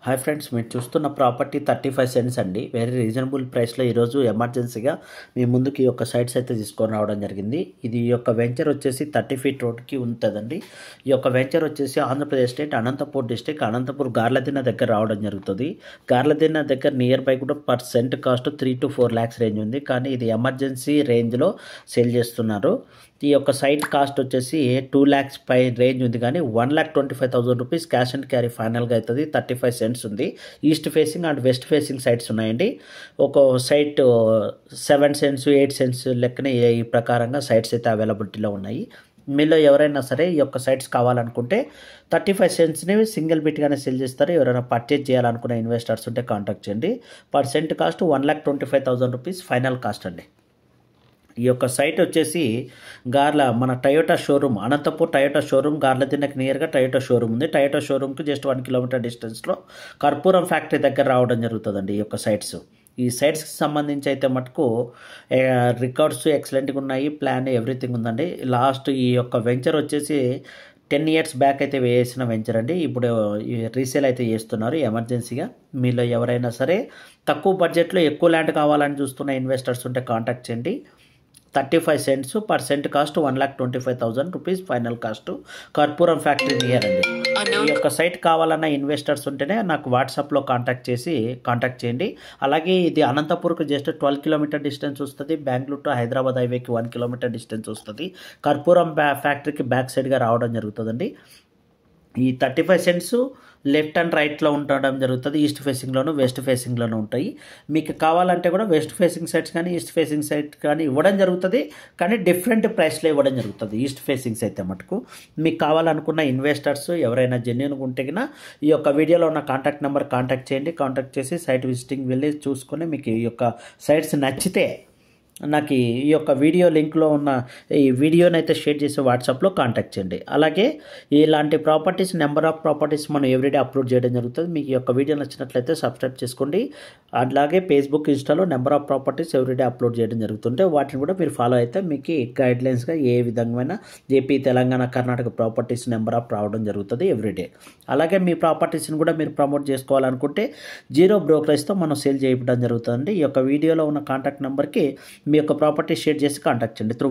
Hi friends, మీరు చూస్తున్న property 35 cents అండి. వెరీ రీజనబుల్ ప్రైస్లో ఈరోజు ఎమర్జెన్సీగా మీ ముందుకి ఈ యొక్క సైట్స్ అయితే తీసుకొని రావడం జరిగింది. ఇది ఈ యొక్క వెంచర్ వచ్చేసి 30 ఫీట్ రోడ్కి ఉంటుందండి. ఈ యొక్క వెంచర్ వచ్చేసి ఆంధ్రప్రదేశ్ స్టేట్ అనంతపూర్ డిస్టిక్ అనంతపూర్ గార్లదిన్న దగ్గర రావడం జరుగుతుంది. గార్లదిన్న దగ్గర నియర్ బై కూడా per cent cost 3 to 4 lakhs range ఉంది. కానీ ఇది ఎమర్జెన్సీ రేంజ్లో సేల్ చేస్తున్నారు. ఈ యొక్క సైట్ కాస్ట్ వచ్చేసి 2 lakhs పై రేంజ్ ఉంది, కానీ 1,25,000 రూపీస్ క్యాష్ అండ్ క్యారీ ఫైనల్గా అవుతుంది. 35 సెంట్స్ ఉంది. East facing and west facing sites ఉన్నాయండి. ఒక సైట్ 7 సెంట్స్ 8 సెంట్స్ లెక్కన ఈ ప్రకారంగా సైట్స్ అయితే అవైలబిలిటీలో ఉన్నాయి. మీలో ఎవరైనా సరే ఈ యొక్క సైట్స్ కావాలనుకుంటే 35 సెంట్స్ని సింగిల్ బిట్గానే సెల్ చేస్తారు. ఎవరైనా పర్చేజ్ చేయాలనుకునే ఇన్వెస్టర్స్ ఉంటే కాంటాక్ట్ చేయండి. Per cent cost 1,25,000 rupees final cost అండి. ఈ యొక్క సైట్ వచ్చేసి మన Toyota showroom, Anantapur Toyota showroom, గార్లదిన్నకి నియర్గా టయోటా షోరూమ్ ఉంది. టయోటా షోరూమ్కి జస్ట్ 1 kilometer డిస్టెన్స్లో కర్పూరం ఫ్యాక్టరీ దగ్గర రావడం జరుగుతుందండి ఈ యొక్క సైట్స్. ఈ సైట్స్కి సంబంధించి అయితే మటుకు రికార్డ్స్ ఎక్సలెంట్గా ఉన్నాయి, ప్లాన్ ఎవ్రీథింగ్ ఉందండి. లాస్ట్ ఈ యొక్క వెంచర్ వచ్చేసి 10 years బ్యాక్ అయితే వేసిన వెంచర్ అండి. ఇప్పుడు రీసేల్ అయితే చేస్తున్నారు ఎమర్జెన్సీగా. మీలో ఎవరైనా సరే తక్కువ బడ్జెట్లో ఎక్కువ ల్యాండ్ కావాలని చూస్తున్న ఇన్వెస్టర్స్ ఉంటే కాంటాక్ట్ చేయండి. 35 cents per cent cost 1,25,000 rupees final cost. కర్పూరం ఫ్యాక్టరీ నియర్ అండి. ఈ యొక్క సైట్ కావాలన్న ఇన్వెస్టర్స్ ఉంటేనే నాకు వాట్సాప్లో కాంటాక్ట్ చేయండి. అలాగే ఇది అనంతపూర్కి జస్ట్ 12 kilometer డిస్టెన్స్ వస్తుంది. బెంగళూరు టు హైదరాబాద్ హైవేకి 1 kilometer డిస్టెన్స్ వస్తుంది. కర్పూరం ఫ్యాక్టరీకి బ్యాక్ సైడ్గా రావడం జరుగుతుందండి. ఈ 35 సెంట్స్ లెఫ్ట్ అండ్ రైట్లో ఉండడం జరుగుతుంది. ఈస్ట్ ఫేసింగ్లోను వెస్ట్ ఫేసింగ్లోనూ ఉంటాయి. మీకు కావాలంటే కూడా వెస్ట్ ఫేసింగ్ సైట్స్ కానీ ఈస్ట్ ఫేసింగ్ సైట్ కానీ ఇవ్వడం జరుగుతుంది, కానీ డిఫరెంట్ ప్రైస్లో ఇవ్వడం జరుగుతుంది. ఈస్ట్ ఫేసింగ్స్ అయితే మటుకు మీకు కావాలనుకున్న ఇన్వెస్టర్స్ ఎవరైనా జెన్యూన్గా ఉంటే కన్నా ఈ యొక్క వీడియోలో ఉన్న కాంటాక్ట్ నెంబర్ కాంటాక్ట్ చేయండి. కాంటాక్ట్ చేసి సైట్ విజిటింగ్ వెళ్ళి చూసుకొని మీకు ఈ యొక్క సైట్స్ నచ్చితే నాకు ఈ యొక్క వీడియో లింక్లో ఉన్న ఈ వీడియోని అయితే షేర్ చేసి వాట్సాప్లో కాంటాక్ట్ చేయండి. అలాగే ఇలాంటి ప్రాపర్టీస్ నెంబర్ ఆఫ్ ప్రాపర్టీస్ మనం ఎవ్రీడే అప్లోడ్ చేయడం జరుగుతుంది. మీకు ఈ యొక్క వీడియో నచ్చినట్లయితే సబ్స్క్రైబ్ చేసుకోండి. అలాగే ఫేస్బుక్ ఇన్స్టాలో number of properties everyday upload చేయడం జరుగుతుంటే వాటిని కూడా మీరు ఫాలో అయితే మీకు గైడ్లైన్స్గా ఏ విధమైన AP Telangana Karnataka properties number of రావడం జరుగుతుంది ఎవ్రీడే. అలాగే మీ ప్రాపర్టీస్ని కూడా మీరు ప్రమోట్ చేసుకోవాలనుకుంటే 0 brokerage మనం సేల్ చేయడం జరుగుతుందండి. ఈ యొక్క వీడియోలో ఉన్న కాంటాక్ట్ నెంబర్కి మీ యొక్క ప్రాపర్టీ షేర్ చేసి కాంటాక్ట్ చేయండి త్రూ